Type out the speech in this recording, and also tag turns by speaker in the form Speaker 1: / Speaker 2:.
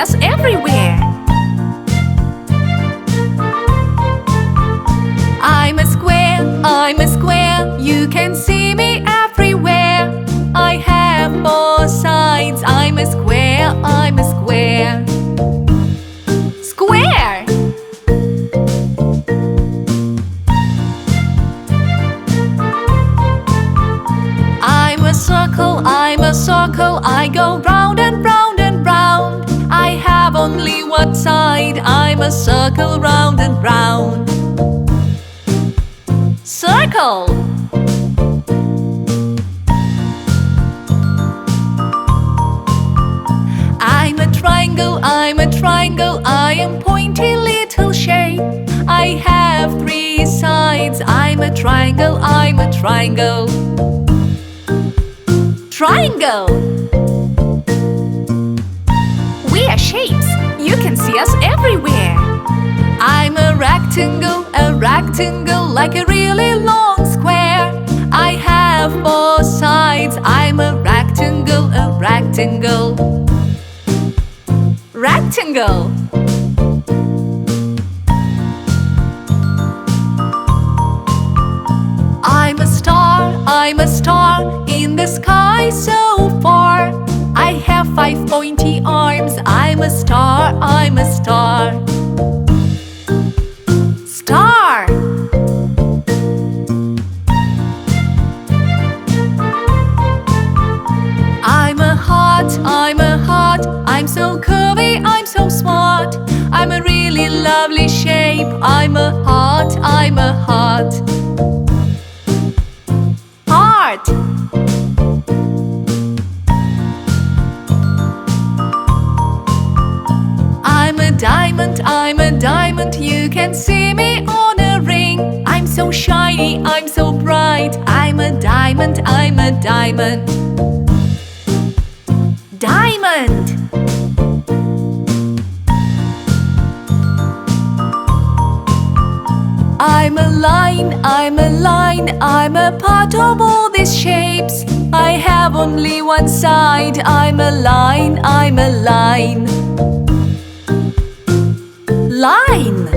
Speaker 1: see us everywhere. I'm a square, you can see me everywhere. I have four sides, I'm a square. Square! I'm a circle, I go round and round and round. I have only one side, I'm a circle round and round. Circle! I'm a triangle, I am pointy little shape. I have three sides, I'm a triangle. Triangle! We are shapes, you can see us everywhere. I'm a rectangle, like a really long square. I have four sides, I'm a rectangle. Rectangle! I'm a star in the sky so far. I have five pointy arms, I'm a star. Star! I'm a heart, I'm so curvy, I'm so smart. I'm a really lovely shape, I'm a heart. Heart! I'm a diamond, you can see me on a ring. I'm so shiny, I'm so bright, I'm a diamond. Diamond! I'm a line, I'm a part of all these shapes. I have only one side, I'm a line. Line!